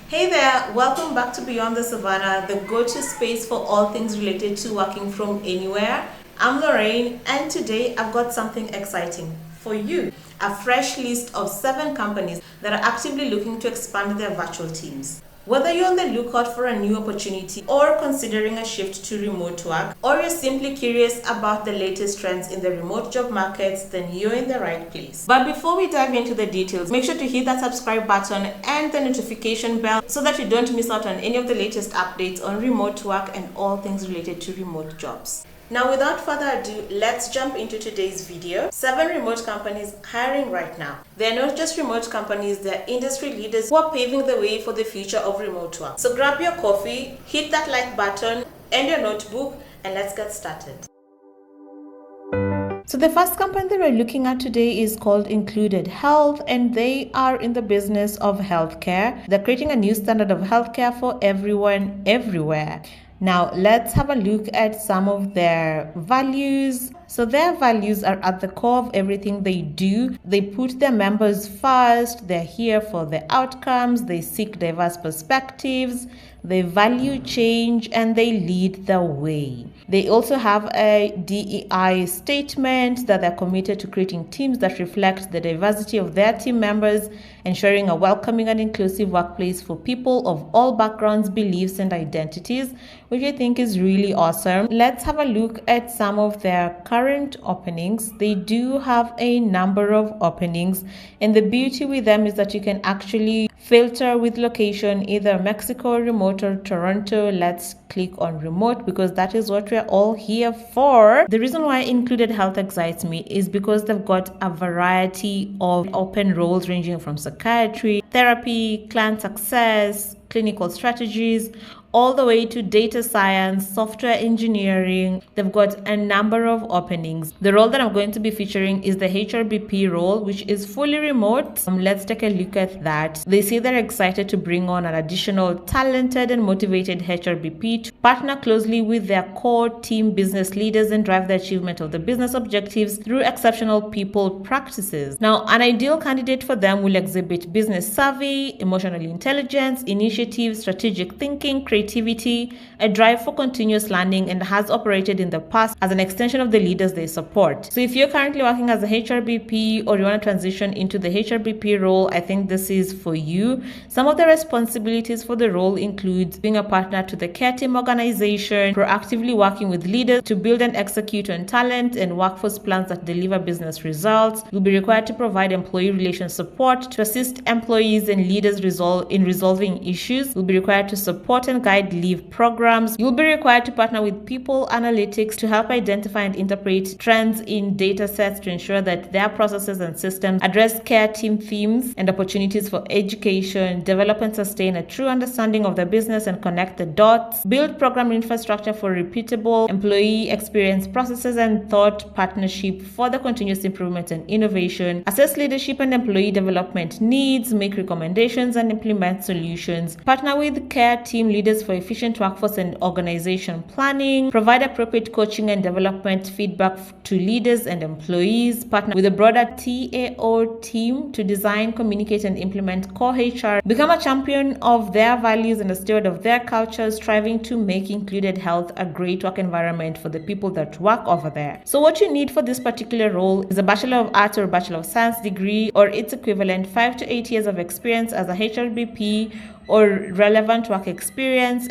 Hey there, welcome back to Beyond the Savannah, the go-to space for all things related to working from anywhere. I'm Lorraine, and today I've got something exciting for you. A fresh list of 7 companies that are actively looking to expand their virtual teams. Whether you're on the lookout for a new opportunity or considering a shift to remote work, or you're simply curious about the latest trends in the remote job markets, then you're in the right place. But before we dive into the details, make sure to hit that subscribe button and the notification bell so that you don't miss out on any of the latest updates on remote work and all things related to remote jobs. Now, without further ado, let's jump into today's video. 7 remote companies hiring right now. They're not just remote companies, they're industry leaders who are paving the way for the future of remote work. So grab your coffee, hit that like button and your notebook, and let's get started. So the first company that we're looking at today is called Included Health, and they are in the business of healthcare. They're creating a new standard of healthcare for everyone, everywhere. Now, let's have a look at some of their values. So their values are at the core of everything they do. They put their members first. They're here for the outcomes. They seek diverse perspectives. They value change and they lead the way. They also have a DEI statement that they're committed to creating teams that reflect the diversity of their team members, ensuring a welcoming and inclusive workplace for people of all backgrounds, beliefs, and identities, which I think is really awesome. Let's have a look at some of their current openings. They do have a number of openings, and the beauty with them is that you can actually filter with location, either Mexico, remote, or Toronto. Let's click on remote because that is what we're all here for. The reason why Included Health excites me is because they've got a variety of open roles ranging from psychiatry, therapy, client success, clinical strategies, all the way to data science, software engineering. They've got a number of openings. The role that I'm going to be featuring is the HRBP role, which is fully remote. Let's take a look at that. They say they're excited to bring on an additional talented and motivated HRBP to partner closely with their core team business leaders and drive the achievement of the business objectives through exceptional people practices. Now, an ideal candidate for them will exhibit business savvy, emotional intelligence, initiative, strategic thinking, creativity, a drive for continuous learning, and has operated in the past as an extension of the leaders they support. So if you're currently working as a HRBP or you want to transition into the HRBP role, I think this is for you. Some of the responsibilities for the role include being a partner to the care team organization, proactively working with leaders to build and execute on talent and workforce plans that deliver business results. You'll be required to provide employee relations support to assist employees and leaders in resolving issues. You'll be required to support and guide leave programs. You'll be required to partner with people analytics to help identify and interpret trends in data sets to ensure that their processes and systems address care team themes and opportunities for education, develop and sustain a true understanding of the business and connect the dots, build program infrastructure for repeatable employee experience processes and thought partnership for the continuous improvement and innovation, assess leadership and employee development needs, make recommendations and implement solutions, partner with care team leaders for efficient workforce and organization planning, provide appropriate coaching and development feedback to leaders and employees, partner with a broader TAO team to design, communicate, and implement core HR, become a champion of their values and a steward of their culture, striving to make Included Health a great work environment for the people that work over there. So what you need for this particular role is a Bachelor of Arts or Bachelor of Science degree or its equivalent, 5 to 8 years of experience as a HRBP or relevant work experience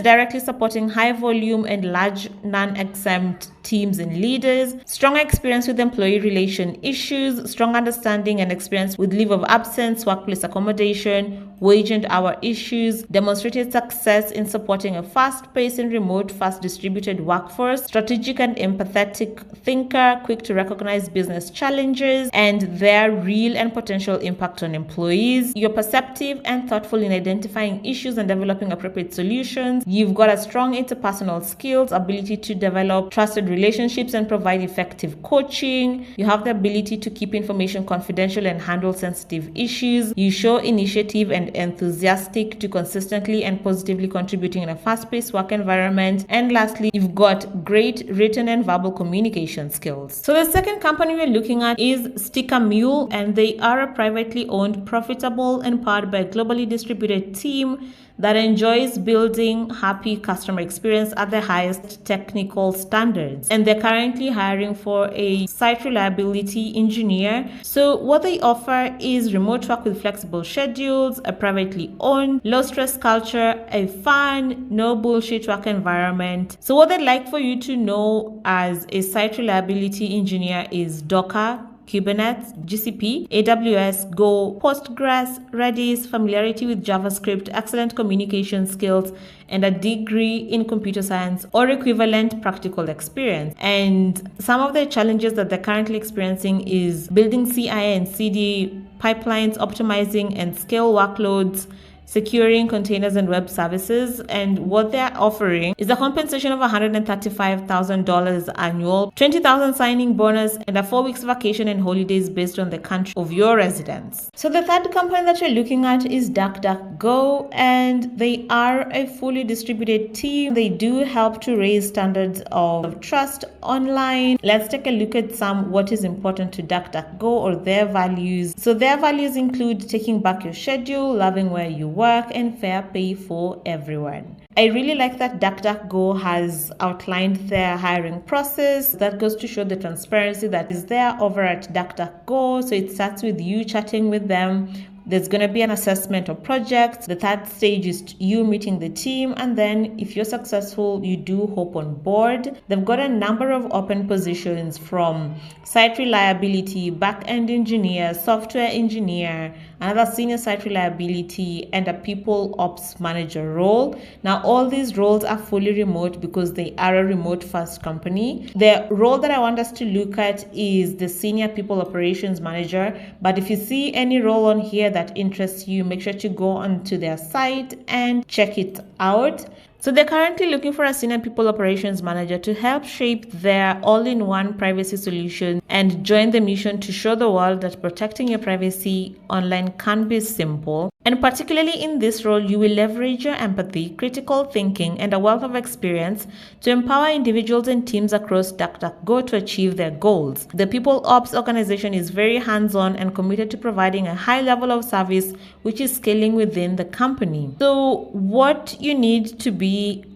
directly supporting high volume and large non-exempt teams and leaders, strong experience with employee relation issues, strong understanding and experience with leave of absence, workplace accommodation, wage and hour issues, demonstrated success in supporting a fast-paced and remote, fast-distributed workforce, strategic and empathetic thinker, quick to recognize business challenges and their real and potential impact on employees. You're perceptive and thoughtful in identifying issues and developing appropriate solutions. You've got a strong interpersonal skills, ability to develop trusted relationships and provide effective coaching. You have the ability to keep information confidential and handle sensitive issues. You show initiative and enthusiastic to consistently and positively contributing in a fast-paced work environment. And lastly, you've got great written and verbal communication skills. So the second company we're looking at is Mule, and they are a privately owned, profitable, and powered by a globally distributed team that enjoys building happy customer experience at the highest technical standards. And they're currently hiring for a site reliability engineer. So what they offer is remote work with flexible schedules, a privately owned, low stress culture, a fun, no bullshit work environment. So what they'd like for you to know as a site reliability engineer is Docker, Kubernetes, GCP, AWS, Go, Postgres, Redis, familiarity with JavaScript, excellent communication skills, and a degree in computer science or equivalent practical experience. And some of the challenges that they're currently experiencing is building CI and CD pipelines, optimizing and scale workloads, securing containers and web services. And what they're offering is a compensation of $135,000 annual, $20,000 signing bonus, and a 4 weeks vacation and holidays based on the country of your residence. So the third company that you're looking at is DuckDuckGo, and they are a fully distributed team. They do help to raise standards of trust online. Let's take a look at what is important to DuckDuckGo or their values. So their values include taking back your schedule, loving where you work, and fair pay for everyone. I really like that DuckDuckGo has outlined their hiring process. That goes to show the transparency that is there over at DuckDuckGo. So it starts with you chatting with them. There's going to be an assessment of projects. The third stage is you meeting the team. And then if you're successful, you do hop on board. They've got a number of open positions from site reliability, back-end engineer, software engineer, another senior site reliability, and a people ops manager role. Now, all these roles are fully remote because they are a remote first company. The role that I want us to look at is the senior people operations manager. But if you see any role on here that interests you, make sure to go onto their site and check it out. So they're currently looking for a senior people operations manager to help shape their all-in-one privacy solution and join the mission to show the world that protecting your privacy online can be simple. And particularly in this role, you will leverage your empathy, critical thinking, and a wealth of experience to empower individuals and teams across DuckDuckGo to achieve their goals. The People Ops organization is very hands-on and committed to providing a high level of service, which is scaling within the company. So what you need to be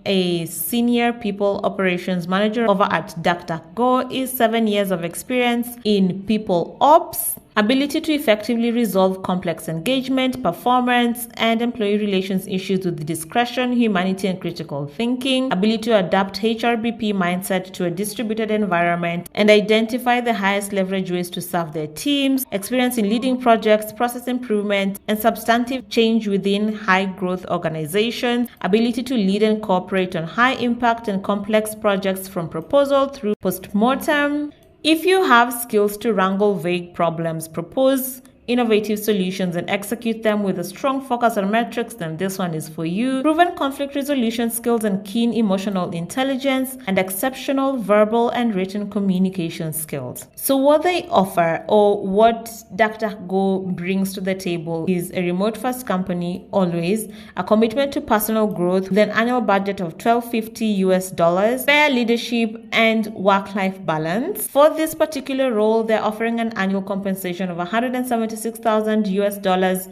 a senior people operations manager over at DuckDuckGo is 7 years of experience in people ops, ability to effectively resolve complex engagement, performance, and employee relations issues with discretion, humanity, and critical thinking, ability to adapt HRBP mindset to a distributed environment, and identify the highest leverage ways to serve their teams, experience in leading projects, process improvement, and substantive change within high-growth organizations, ability to lead and cooperate on high-impact and complex projects from proposal through post-mortem. If you have skills to wrangle vague problems, propose innovative solutions, and execute them with a strong focus on metrics, then this one is for you. Proven conflict resolution skills and keen emotional intelligence, and exceptional verbal and written communication skills. So what they offer, or what DuckDuckGo brings to the table, is a remote first company, always a commitment to personal growth with an annual budget of $1,250, fair leadership, and work-life balance. For this particular role, they're offering an annual compensation of $176,000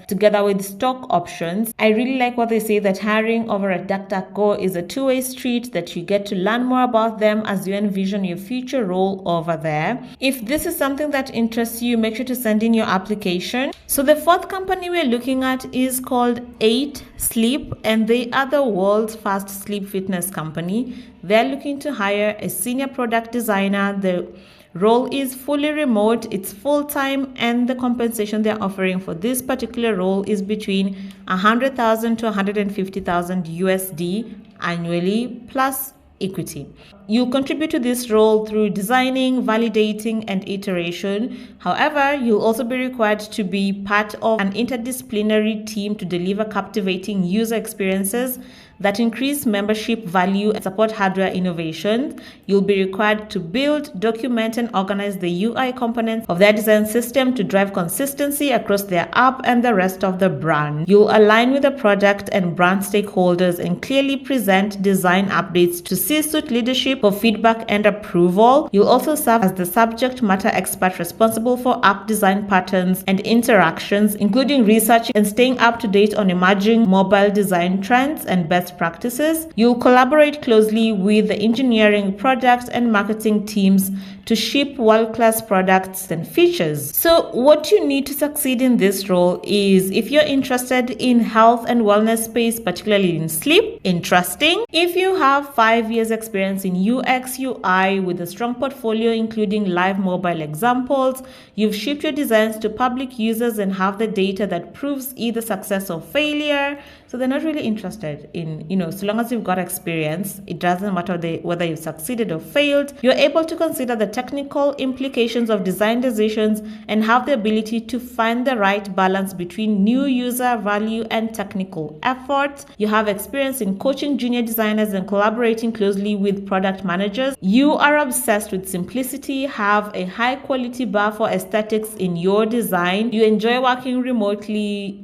together with stock options. I really like what they say, that hiring over at DuckDuckGo is a two-way street, that you get to learn more about them as you envision your future role over there. If this is something that interests you, make sure to send in your application. So the fourth company we're looking at is called 8 Sleep, and they are the world's first sleep fitness company. They're looking to hire a senior product designer. The role is fully remote, it's full-time, and the compensation they're offering for this particular role is between $100,000 to $150,000 USD annually plus equity. you'll contribute to this role through designing, validating, and iteration. However, you'll also be required to be part of an interdisciplinary team to deliver captivating user experiences that increase membership value and support hardware innovation. You'll be required to build, document, and organize the UI components of their design system to drive consistency across their app and the rest of the brand. You'll align with the product and brand stakeholders and clearly present design updates to C-suite leadership for feedback and approval. You'll also serve as the subject matter expert responsible for app design patterns and interactions, including researching and staying up to date on emerging mobile design trends and best practices. You'll collaborate closely with the engineering, product, and marketing teams to ship world-class products and features. So what you need to succeed in this role is, if you're interested in health and wellness space, particularly in sleep, interesting. If you have 5 years experience in UX UI with a strong portfolio including live mobile examples, you've shipped your designs to public users and have the data that proves either success or failure. So they're not really interested in, so long as you've got experience, it doesn't matter whether you've succeeded or failed. You're able to consider the technical implications of design decisions and have the ability to find the right balance between new user value and technical effort. You have experience in coaching junior designers and collaborating closely with product managers. You are obsessed with simplicity, have a high quality bar for aesthetics in your design. You enjoy working remotely.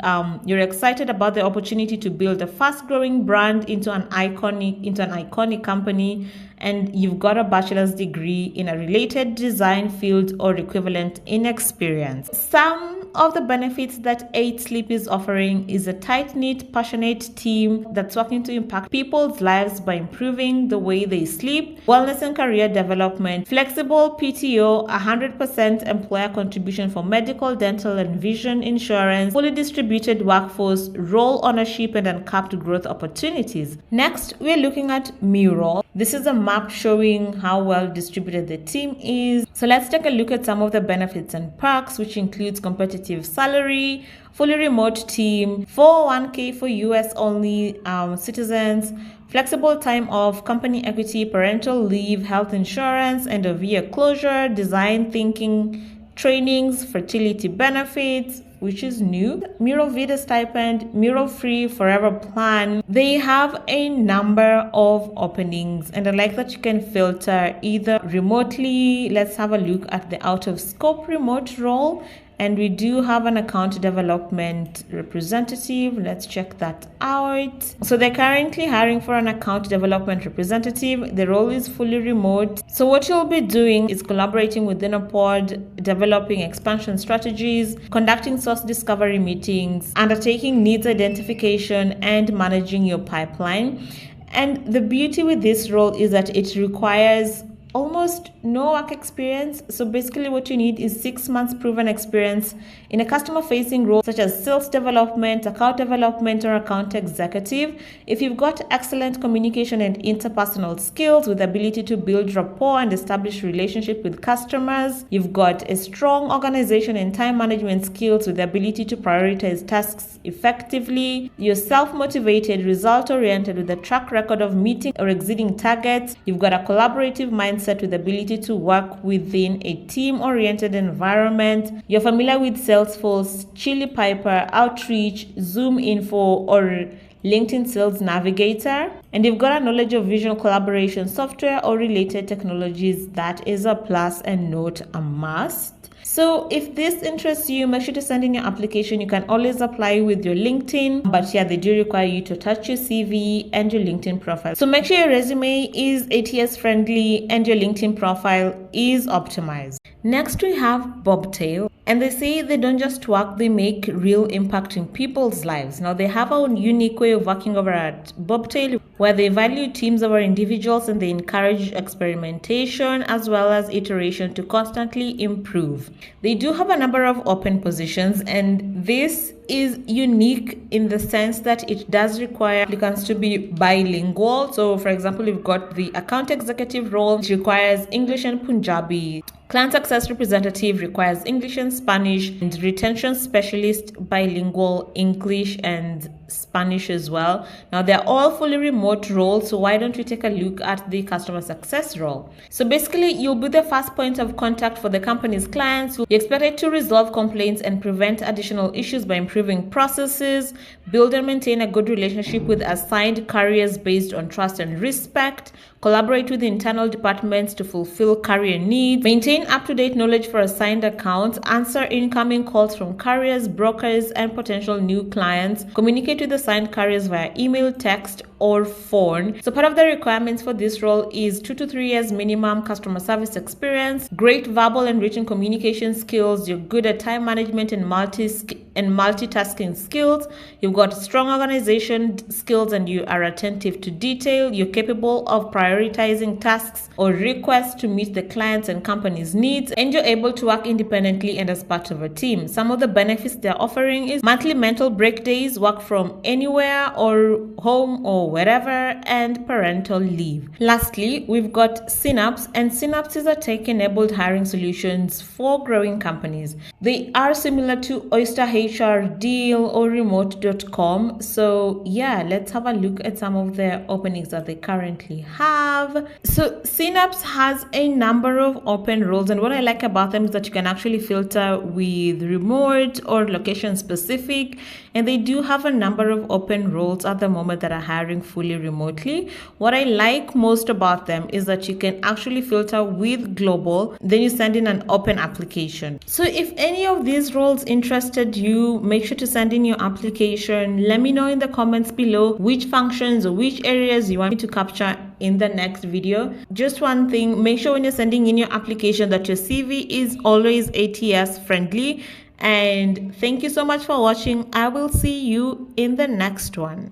You're excited about the opportunity to build a fast-growing brand into an iconic company, and you've got a bachelor's degree in a related design field or equivalent in experience. Some of the benefits that 8 Sleep is offering is a tight-knit, passionate team that's working to impact people's lives by improving the way they sleep, wellness and career development, flexible PTO, 100% employer contribution for medical, dental, and vision insurance, fully distributed workforce, role ownership, and uncapped growth opportunities. Next, we're looking at Mural. This is a map showing how well distributed the team is. So let's take a look at some of the benefits and perks, which includes competitive salary, fully remote team, 401k for US only citizens, flexible time off, company equity, parental leave, health insurance, end of year closure, design thinking trainings, fertility benefits, which is new, Mural Vida stipend, Mural free forever plan. They have a number of openings, and I like that you can filter either remotely. Let's have a look at the out of scope remote role. And we do have an account development representative. Let's check that out. So they're currently hiring for an account development representative. The role is fully remote. So what you'll be doing is collaborating within a pod, developing expansion strategies, conducting source discovery meetings, undertaking needs identification, and managing your pipeline. And the beauty with this role is that it requires almost no work experience. So basically what you need is 6 months proven experience in a customer facing role such as sales development, account development, or account executive. If you've got excellent communication and interpersonal skills with the ability to build rapport and establish relationship with customers, you've got a strong organization and time management skills with the ability to prioritize tasks effectively, you're self-motivated, result-oriented with a track record of meeting or exceeding targets, you've got a collaborative mindset with the ability to work within a team-oriented environment, you're familiar with Salesforce, Chili Piper, Outreach, Zoom Info, or LinkedIn Sales Navigator, and you've got a knowledge of visual collaboration software or related technologies. That is a plus and not a must. So if this interests you, make sure to send in your application. You can always apply with your LinkedIn, but yeah, they do require you to attach your CV and your LinkedIn profile. So make sure your resume is ATS friendly and your LinkedIn profile is optimized. Next, we have Bobtail, and they say they don't just work, they make real impact in people's lives. Now, they have a unique way of working over at Bobtail where they value teams over individuals and they encourage experimentation as well as iteration to constantly improve. They do have a number of open positions, and this is unique in the sense that it does require applicants to be bilingual. So for example, you've got the account executive role, which requires English and Punjabi. Client success representative requires English and Spanish, and retention specialist bilingual English and Spanish as well. Now they're all fully remote roles, so why don't we take a look at the customer success role? So basically, you'll be the first point of contact for the company's clients. You're expected to resolve complaints and prevent additional issues by improving processes, build and maintain a good relationship with assigned carriers based on trust and respect, collaborate with internal departments to fulfill carrier needs, maintain up-to-date knowledge for assigned accounts, answer incoming calls from carriers, brokers, and potential new clients, communicate with assigned carriers via email, text, or phone. So part of the requirements for this role is 2 to 3 years minimum customer service experience, great verbal and written communication skills, you're good at time management and multitasking skills, you've got strong organization skills and you are attentive to detail, you're capable of prioritizing tasks or requests to meet the clients and company's needs, and you're able to work independently and as part of a team. Some of the benefits they're offering is monthly mental break days, work from anywhere or home or wherever, and parental leave. Lastly, we've got Synapse, and Synapse is a tech-enabled hiring solutions for growing companies. They are similar to Oyster HR, Deal, or Remote.com. So yeah, let's have a look at some of the openings that they currently have. So Synapse has a number of open roles, and what I like about them is that you can actually filter with remote or location specific, and they do have a number of open roles at the moment that are hiring fully remotely. What I like most about them is that you can actually filter with global, then you send in an open application. So if any of these roles interested you, make sure to send in your application. Let me know in the comments below which functions or which areas you want me to capture in the next video. Just one thing, make sure when you're sending in your application that your CV is always ATS friendly. And thank you so much for watching. I will see you in the next one.